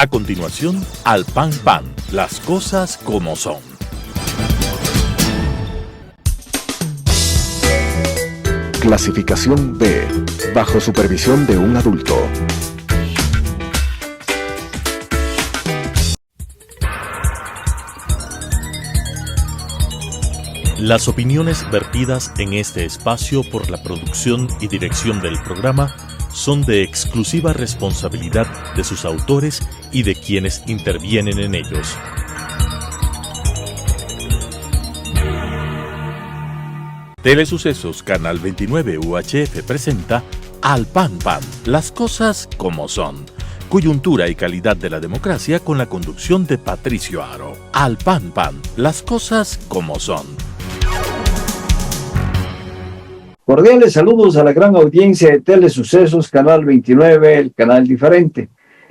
A continuación, Al Pan Pan, las cosas como son. Clasificación B, bajo supervisión de un adulto. Las opiniones vertidas en este espacio por la producción y dirección del programa son de exclusiva responsabilidad de sus autores y de quienes intervienen en ellos. Telesucesos Canal 29 UHF presenta Al Pan Pan, las cosas como son. Coyuntura y calidad de la democracia con la conducción de Patricio Aro. Al Pan Pan, las cosas como son. Cordiales saludos a la gran audiencia de Telesucesos Canal 29, el canal diferente.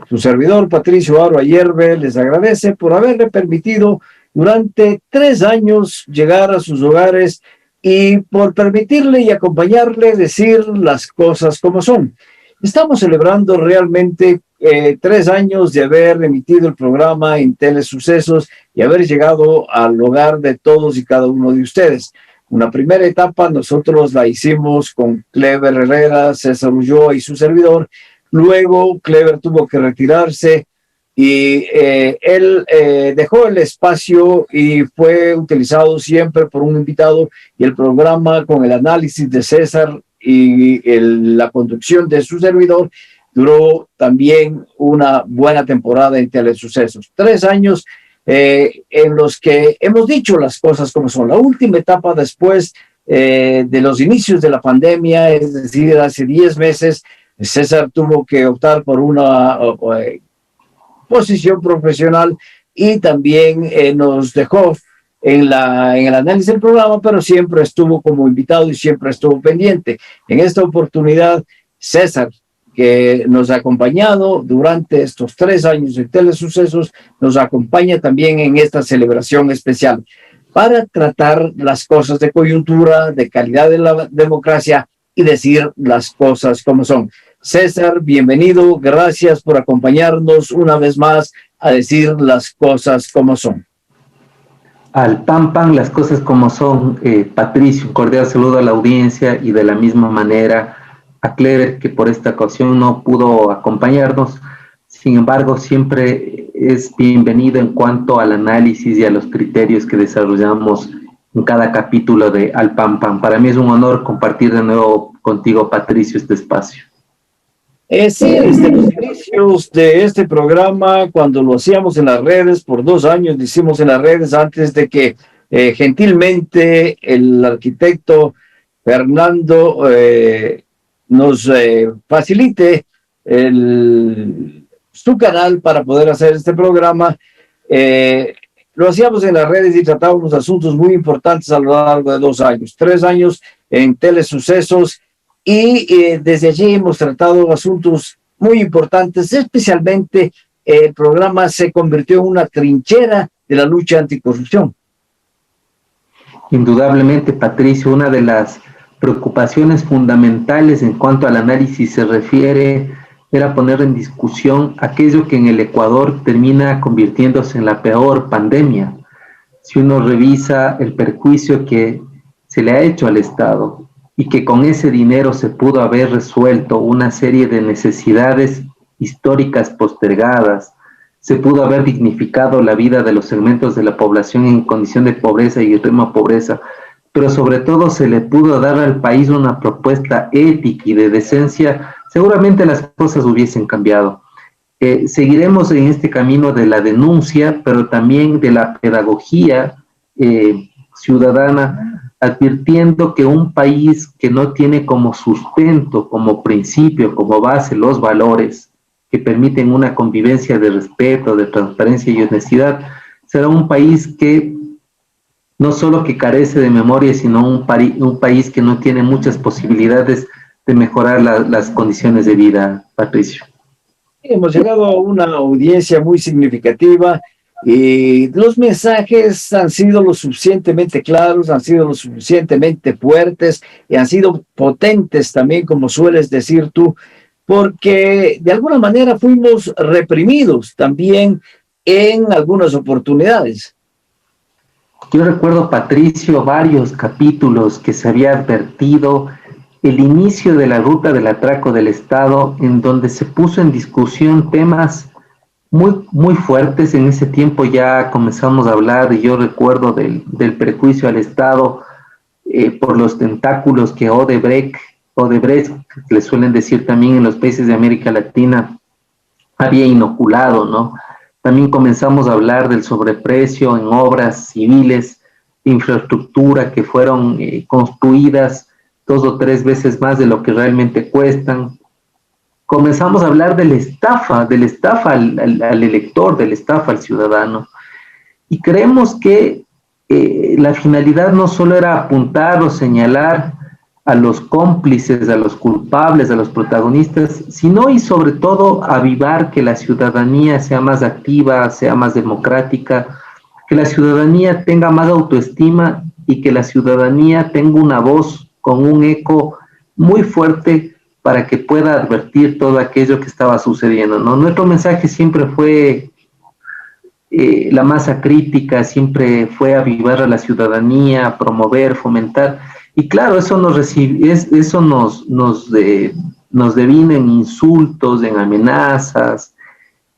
Su servidor Patricio Aro Ayerbe les agradece por haberle permitido durante 3 años llegar a sus hogares y por permitirle y acompañarle decir las cosas como son. Estamos celebrando realmente 3 años de haber emitido el programa en Telesucesos y haber llegado al hogar de todos y cada uno de ustedes. Una primera etapa nosotros la hicimos con Clever Herrera, César Ulloa y su servidor. Luego Clever tuvo que retirarse y él dejó el espacio y fue utilizado siempre por un invitado, y el programa con el análisis de César y la conducción de su servidor duró también una buena temporada en Telesucesos. 3 años en los que hemos dicho las cosas como son. La última etapa después de los inicios de la pandemia, es decir, hace 10 meses, César tuvo que optar por una posición profesional y también nos dejó en el análisis del programa, pero siempre estuvo como invitado y siempre estuvo pendiente. En esta oportunidad, César, que nos ha acompañado durante estos 3 años de Telesucesos, nos acompaña también en esta celebración especial para tratar las cosas de coyuntura, de calidad de la democracia y decir las cosas como son. César, bienvenido, gracias por acompañarnos una vez más a decir las cosas como son. Al Pan Pan, las cosas como son. Patricio, un cordial saludo a la audiencia y de la misma manera a Clever, que por esta ocasión no pudo acompañarnos. Sin embargo, siempre es bienvenido en cuanto al análisis y a los criterios que desarrollamos en cada capítulo de Al Pan Pan. Para mí es un honor compartir de nuevo contigo, Patricio, este espacio. Sí, desde los inicios de este programa, cuando lo hacíamos en las redes, por 2 años lo hicimos en las redes antes de que gentilmente el arquitecto Fernando nos facilite su canal para poder hacer este programa. Lo hacíamos en las redes y tratábamos asuntos muy importantes a lo largo de 2 años, 3 años en Telesucesos, y desde allí hemos tratado asuntos muy importantes. Especialmente el programa se convirtió en una trinchera de la lucha anticorrupción. Indudablemente, Patricio, una de las preocupaciones fundamentales en cuanto al análisis se refiere era poner en discusión aquello que en el Ecuador termina convirtiéndose en la peor pandemia. Si uno revisa el perjuicio que se le ha hecho al Estado y que con ese dinero se pudo haber resuelto una serie de necesidades históricas postergadas, se pudo haber dignificado la vida de los segmentos de la población en condición de pobreza y extrema pobreza, pero sobre todo se le pudo dar al país una propuesta ética y de decencia, seguramente las cosas hubiesen cambiado. Seguiremos en este camino de la denuncia, pero también de la pedagogía ciudadana, advirtiendo que un país que no tiene como sustento, como principio, como base los valores que permiten una convivencia de respeto, de transparencia y honestidad, será un país que no solo que carece de memoria, sino un país que no tiene muchas posibilidades de mejorar las condiciones de vida, Patricio. Hemos llegado a una audiencia muy significativa y los mensajes han sido lo suficientemente claros, han sido lo suficientemente fuertes y han sido potentes también, como sueles decir tú, porque de alguna manera fuimos reprimidos también en algunas oportunidades. Yo recuerdo, Patricio, varios capítulos que se había advertido el inicio de la ruta del atraco del Estado, en donde se puso en discusión temas muy fuertes. En ese tiempo ya comenzamos a hablar, y yo recuerdo del perjuicio al Estado por los tentáculos que Odebrecht, que le suelen decir también en los países de América Latina, había inoculado, ¿no? También comenzamos a hablar del sobreprecio en obras civiles, de infraestructura que fueron construidas 2 o 3 veces más de lo que realmente cuestan. Comenzamos a hablar de la estafa al elector, de la estafa al ciudadano. Y creemos que la finalidad no solo era apuntar o señalar a los cómplices, a los culpables, a los protagonistas, sino y sobre todo avivar que la ciudadanía sea más activa, sea más democrática, que la ciudadanía tenga más autoestima y que la ciudadanía tenga una voz con un eco muy fuerte para que pueda advertir todo aquello que estaba sucediendo, ¿no? Nuestro mensaje siempre fue la masa crítica, siempre fue avivar a la ciudadanía, promover, fomentar. Y claro, eso nos devino en insultos, en amenazas,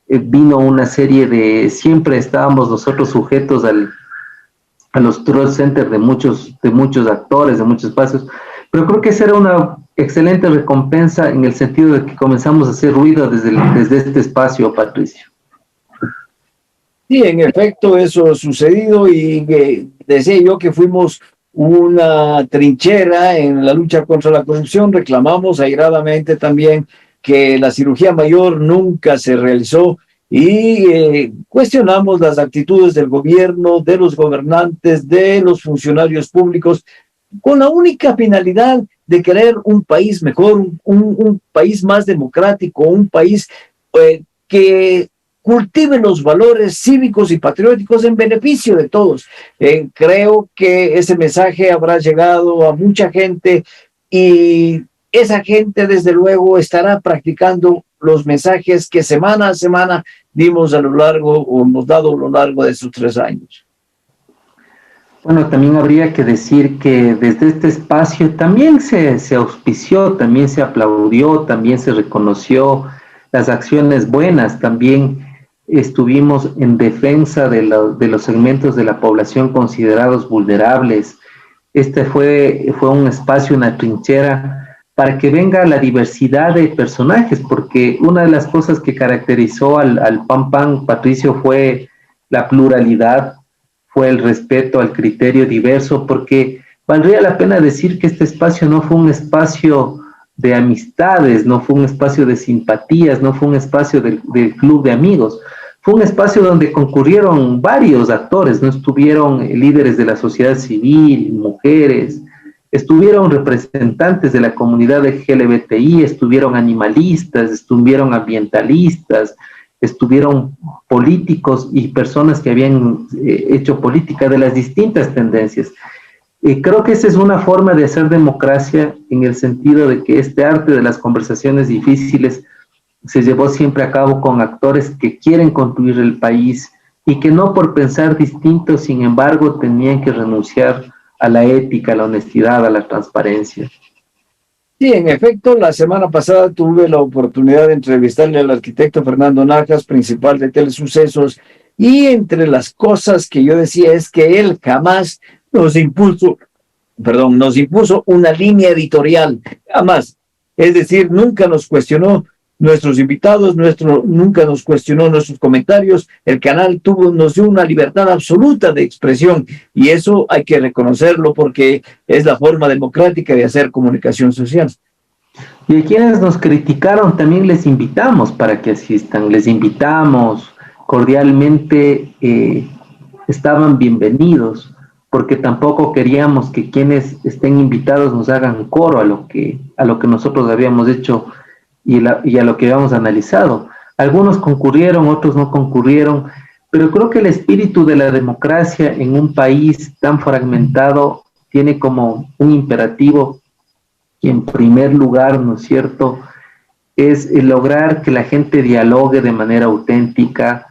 vino una serie de, siempre estábamos nosotros sujetos a los troll centers de muchos actores, de muchos espacios, pero creo que esa era una excelente recompensa en el sentido de que comenzamos a hacer ruido desde este espacio, Patricio. Sí, en efecto, eso ha sucedido y decía yo que fuimos una trinchera en la lucha contra la corrupción. Reclamamos airadamente también que la cirugía mayor nunca se realizó y cuestionamos las actitudes del gobierno, de los gobernantes, de los funcionarios públicos, con la única finalidad de querer un país mejor, un país más democrático, un país que cultive los valores cívicos y patrióticos en beneficio de todos. Creo que ese mensaje habrá llegado a mucha gente y esa gente desde luego estará practicando los mensajes que semana a semana dimos a lo largo o hemos dado a lo largo de estos 3 años. Bueno, también habría que decir que desde este espacio también se auspició, también se aplaudió, también se reconoció las acciones buenas, también estuvimos en defensa de los segmentos de la población considerados vulnerables. Este fue un espacio, una trinchera, para que venga la diversidad de personajes, porque una de las cosas que caracterizó al PAN, Patricio, fue la pluralidad, fue el respeto al criterio diverso, porque valdría la pena decir que este espacio no fue un espacio de amistades, no fue un espacio de simpatías, no fue un espacio del club de amigos. Fue un espacio donde concurrieron varios actores, no estuvieron líderes de la sociedad civil, mujeres, estuvieron representantes de la comunidad LGBTI, estuvieron animalistas, estuvieron ambientalistas, estuvieron políticos y personas que habían hecho política de las distintas tendencias. Creo que esa es una forma de hacer democracia, en el sentido de que este arte de las conversaciones difíciles se llevó siempre a cabo con actores que quieren construir el país y que no por pensar distinto, sin embargo, tenían que renunciar a la ética, a la honestidad, a la transparencia. Sí, en efecto, la semana pasada tuve la oportunidad de entrevistarle al arquitecto Fernando Najas, principal de Telesucesos, y entre las cosas que yo decía es que él jamás nos impuso una línea editorial, jamás. Es decir, nunca nos cuestionó nuestros invitados, nunca nos cuestionó nuestros comentarios. El canal nos dio una libertad absoluta de expresión y eso hay que reconocerlo porque es la forma democrática de hacer comunicación social. Y a quienes nos criticaron también les invitamos para que asistan, les invitamos cordialmente, estaban bienvenidos, porque tampoco queríamos que quienes estén invitados nos hagan coro a lo que nosotros habíamos hecho y a lo que habíamos analizado. Algunos concurrieron, otros no concurrieron, pero creo que el espíritu de la democracia en un país tan fragmentado tiene como un imperativo que en primer lugar, ¿no es cierto?, es lograr que la gente dialogue de manera auténtica,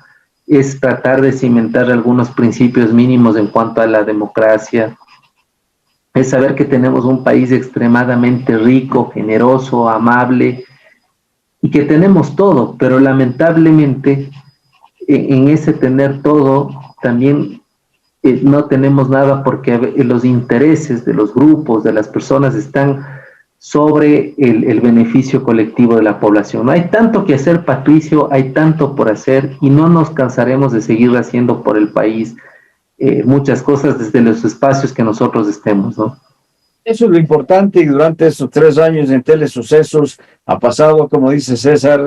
es tratar de cimentar algunos principios mínimos en cuanto a la democracia, es saber que tenemos un país extremadamente rico, generoso, amable, y que tenemos todo, pero lamentablemente en ese tener todo también no tenemos nada, porque los intereses de los grupos, de las personas, están sobre el beneficio colectivo de la población. No hay tanto que hacer, Patricio, hay tanto por hacer, y no nos cansaremos de seguir haciendo por el país muchas cosas desde los espacios que nosotros estemos, ¿no? Eso es lo importante, y durante estos 3 años en Telesucesos ha pasado, como dice César,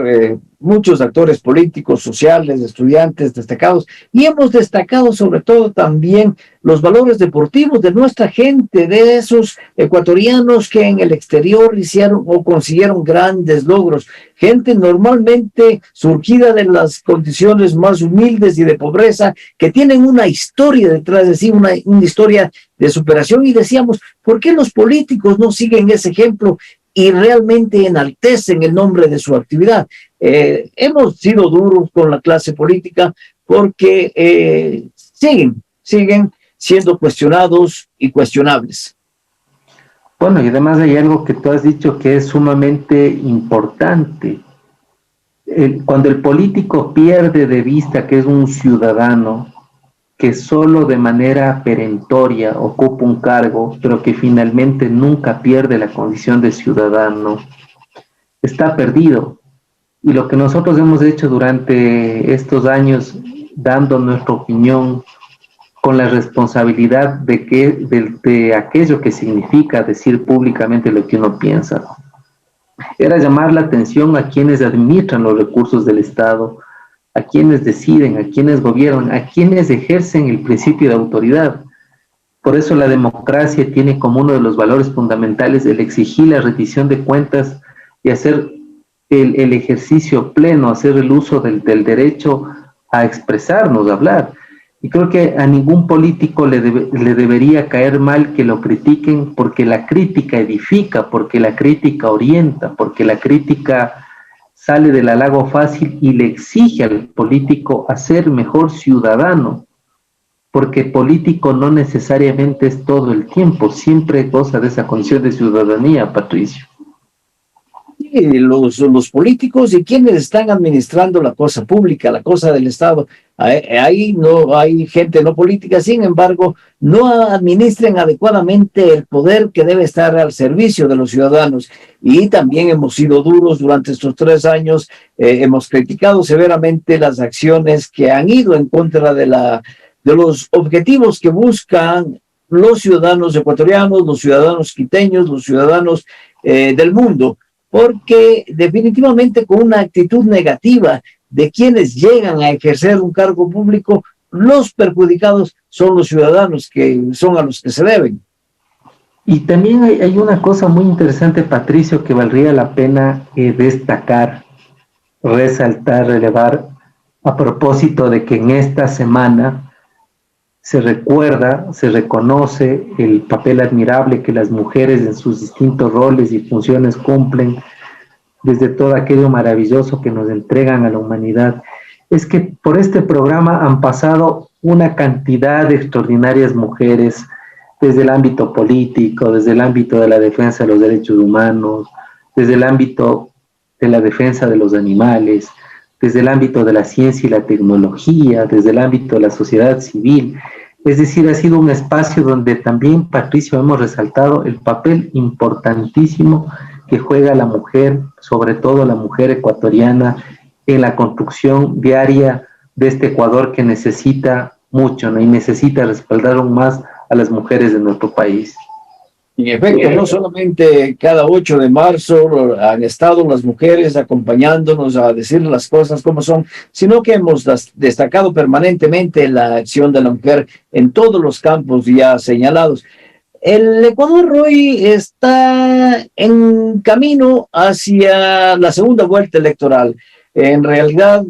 muchos actores políticos, sociales, estudiantes destacados, y hemos destacado sobre todo también los valores deportivos de nuestra gente, de esos ecuatorianos que en el exterior hicieron o consiguieron grandes logros, gente normalmente surgida de las condiciones más humildes y de pobreza, que tienen una historia detrás de sí, una historia de superación, y decíamos, ¿por qué los políticos no siguen ese ejemplo y realmente enaltecen el nombre de su actividad? Hemos sido duros con la clase política porque siguen siendo cuestionados y cuestionables. Bueno, y además hay algo que tú has dicho que es sumamente importante. Cuando el político pierde de vista que es un ciudadano, que solo de manera perentoria ocupa un cargo, pero que finalmente nunca pierde la condición de ciudadano, está perdido. Y lo que nosotros hemos hecho durante estos años, dando nuestra opinión con la responsabilidad de aquello que significa decir públicamente lo que uno piensa, era llamar la atención a quienes administran los recursos del Estado, a quienes deciden, a quienes gobiernan, a quienes ejercen el principio de autoridad. Por eso la democracia tiene como uno de los valores fundamentales el exigir la rendición de cuentas y hacer el ejercicio pleno, hacer el uso del derecho a expresarnos, a hablar. Y creo que a ningún político le debería caer mal que lo critiquen, porque la crítica edifica, porque la crítica orienta, porque la crítica sale del halago fácil y le exige al político a ser mejor ciudadano, porque político no necesariamente es todo el tiempo, siempre goza de esa condición de ciudadanía, Patricio. Los políticos y quienes están administrando la cosa pública, la cosa del Estado, ahí no hay gente no política, sin embargo, no administren adecuadamente el poder que debe estar al servicio de los ciudadanos. Y también hemos sido duros durante estos 3 años, hemos criticado severamente las acciones que han ido en contra de los objetivos que buscan los ciudadanos ecuatorianos, los ciudadanos quiteños, los ciudadanos del mundo, porque definitivamente con una actitud negativa de quienes llegan a ejercer un cargo público, los perjudicados son los ciudadanos, que son a los que se deben. Y también hay una cosa muy interesante, Patricio, que valdría la pena destacar, resaltar, relevar, a propósito de que en esta semana se recuerda, se reconoce el papel admirable que las mujeres en sus distintos roles y funciones cumplen, desde todo aquello maravilloso que nos entregan a la humanidad. Es que por este programa han pasado una cantidad de extraordinarias mujeres, desde el ámbito político, desde el ámbito de la defensa de los derechos humanos, desde el ámbito de la defensa de los animales, desde el ámbito de la ciencia y la tecnología, desde el ámbito de la sociedad civil. Es decir, ha sido un espacio donde también, Patricio, hemos resaltado el papel importantísimo que juega la mujer, sobre todo la mujer ecuatoriana, en la construcción diaria de este Ecuador que necesita mucho, ¿no? Y necesita respaldar aún más a las mujeres de nuestro país. En efecto, no solamente cada 8 de marzo han estado las mujeres acompañándonos a decir las cosas como son, sino que hemos destacado permanentemente la acción de la mujer en todos los campos ya señalados. El Ecuador hoy está en camino hacia la segunda vuelta electoral. En realidad,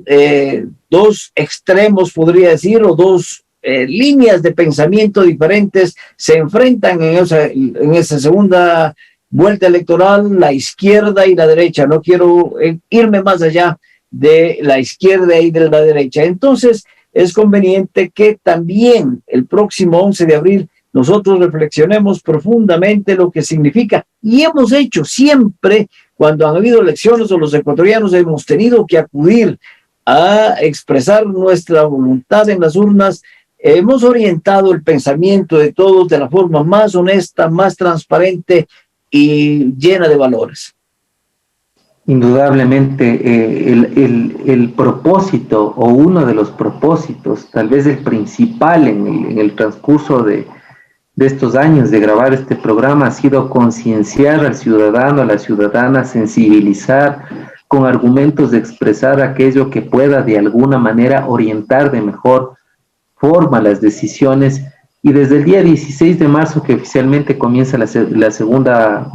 2 extremos, podría decir, o 2 líneas de pensamiento diferentes se enfrentan en esa segunda vuelta electoral, la izquierda y la derecha. No quiero irme más allá de la izquierda y de la derecha. Entonces, es conveniente que también el próximo 11 de abril nosotros reflexionemos profundamente lo que significa. Y hemos hecho siempre, cuando han habido elecciones o los ecuatorianos hemos tenido que acudir a expresar nuestra voluntad en las urnas, hemos orientado el pensamiento de todos de la forma más honesta, más transparente y llena de valores. Indudablemente, el propósito o uno de los propósitos, tal vez el principal en el transcurso de estos años de grabar este programa ha sido concienciar al ciudadano, a la ciudadana, sensibilizar con argumentos de expresar aquello que pueda de alguna manera orientar de mejor forma las decisiones. Y desde el día 16 de marzo, que oficialmente comienza la segunda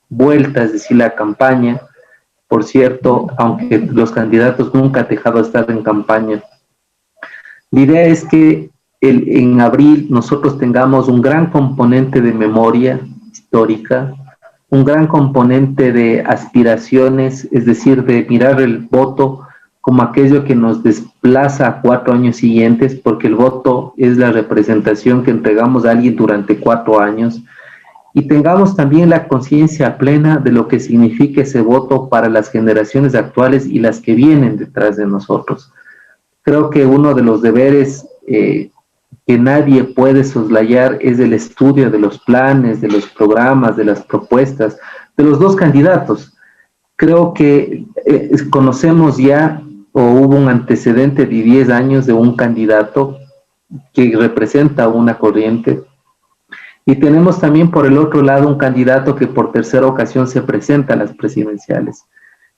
vuelta, es decir, la campaña, por cierto, aunque los candidatos nunca han dejado de estar en campaña, la idea es que en abril nosotros tengamos un gran componente de memoria histórica, un gran componente de aspiraciones, es decir, de mirar el voto como aquello que nos desplaza a 4 años siguientes, porque el voto es la representación que entregamos a alguien durante 4 años, y tengamos también la conciencia plena de lo que significa ese voto para las generaciones actuales y las que vienen detrás de nosotros. Creo que uno de los deberes que nadie puede soslayar es el estudio de los planes, de los programas, de las propuestas de los dos candidatos. Creo que conocemos ya, o hubo un antecedente de 10 años de un candidato que representa una corriente, y tenemos también por el otro lado un candidato que por tercera ocasión se presenta a las presidenciales.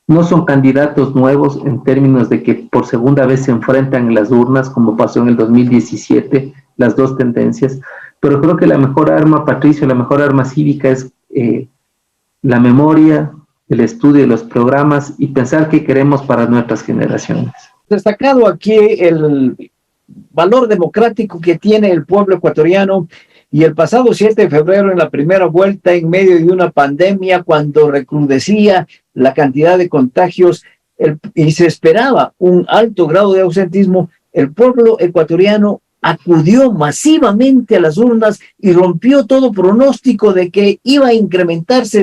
No son candidatos nuevos en términos de que por segunda vez se enfrentan en las urnas, como pasó en el 2017, las dos tendencias, pero creo que la mejor arma, Patricio, la mejor arma cívica es la memoria, el estudio de los programas y pensar qué queremos para nuestras generaciones. Destacado aquí el valor democrático que tiene el pueblo ecuatoriano. Y el pasado 7 de febrero, en la primera vuelta, en medio de una pandemia, cuando recrudecía la cantidad de contagios y se esperaba un alto grado de ausentismo, el pueblo ecuatoriano acudió masivamente a las urnas y rompió todo pronóstico de que iba a incrementarse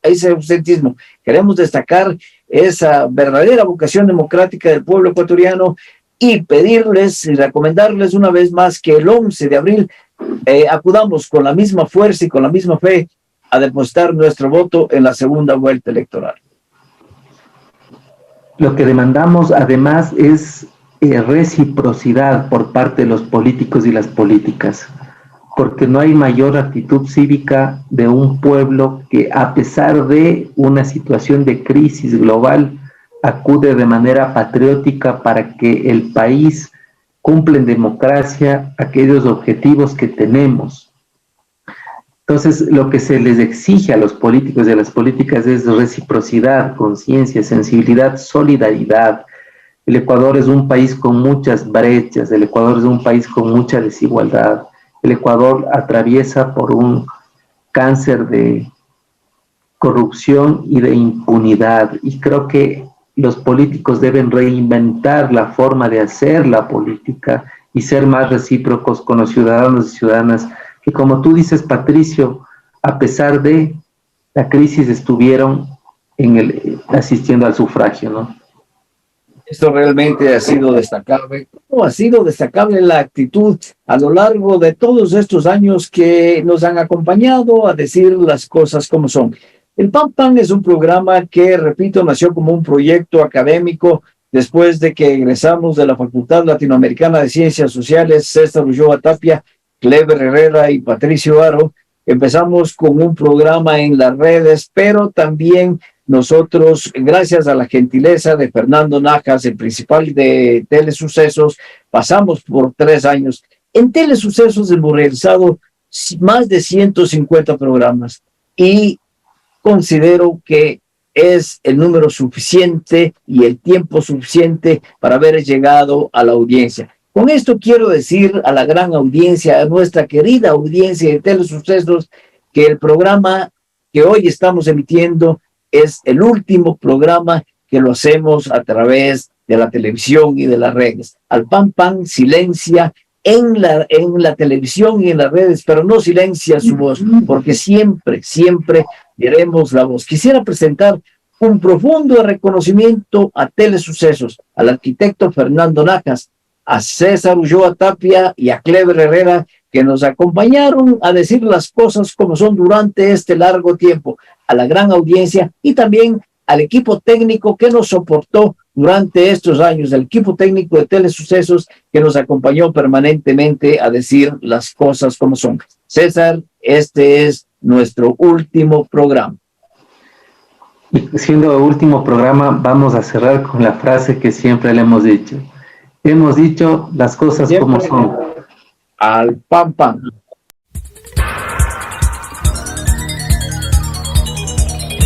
ese ausentismo. Queremos destacar esa verdadera vocación democrática del pueblo ecuatoriano y pedirles y recomendarles una vez más que el 11 de abril acudamos con la misma fuerza y con la misma fe a depositar nuestro voto en la segunda vuelta electoral. Lo que demandamos además es reciprocidad por parte de los políticos y las políticas, porque no hay mayor actitud cívica de un pueblo que, a pesar de una situación de crisis global, acude de manera patriótica para que el país cumpla en democracia aquellos objetivos que tenemos. Entonces, lo que se les exige a los políticos y a las políticas es reciprocidad, conciencia, sensibilidad, solidaridad. El Ecuador es un país con muchas brechas, el Ecuador es un país con mucha desigualdad. El Ecuador atraviesa por un cáncer de corrupción y de impunidad, y creo que los políticos deben reinventar la forma de hacer la política y ser más recíprocos con los ciudadanos y ciudadanas que, como tú dices, Patricio, a pesar de la crisis estuvieron asistiendo al sufragio, ¿no? Esto realmente ha sido destacable. ¿Cómo ha sido destacable la actitud a lo largo de todos estos años que nos han acompañado a decir las cosas como son? El PAN es un programa que, repito, nació como un proyecto académico después de que egresamos de la Facultad Latinoamericana de Ciencias Sociales, César Ulloa Tapia, Cleber Herrera y Patricio Aro. Empezamos con un programa en las redes, pero también nosotros, gracias a la gentileza de Fernando Najas, el principal de Telesucesos, pasamos por 3 años. En Telesucesos hemos realizado más de 150 programas y considero que es el número suficiente y el tiempo suficiente para haber llegado a la audiencia. Con esto quiero decir a la gran audiencia, a nuestra querida audiencia de Telesucesos, que el programa que hoy estamos emitiendo es el último programa que lo hacemos a través de la televisión y de las redes. Al Pan Pan silencia en la televisión y en las redes, pero no silencia su voz, porque siempre diremos la voz. Quisiera presentar un profundo reconocimiento a Telesucesos, al arquitecto Fernando Najas, a César Ulloa Tapia y a Clever Herrera, que nos acompañaron a decir las cosas como son durante este largo tiempo, a la gran audiencia y también al equipo técnico que nos soportó durante estos años, el equipo técnico de Telesucesos que nos acompañó permanentemente a decir las cosas como son. César, este es nuestro último programa. Y siendo el último programa, vamos a cerrar con la frase que siempre le hemos dicho. Hemos dicho las cosas siempre como son. Al Pan Pan.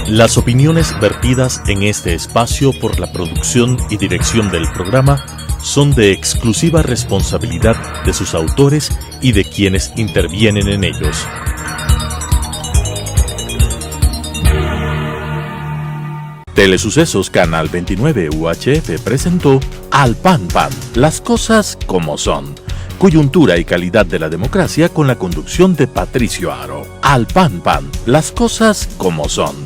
Las opiniones vertidas en este espacio por la producción y dirección del programa son de exclusiva responsabilidad de sus autores y de quienes intervienen en ellos. Telesucesos Canal 29 UHF presentó Al Pan Pan, las cosas como son. Coyuntura y calidad de la democracia con la conducción de Patricio Aro. Al Pan Pan, las cosas como son.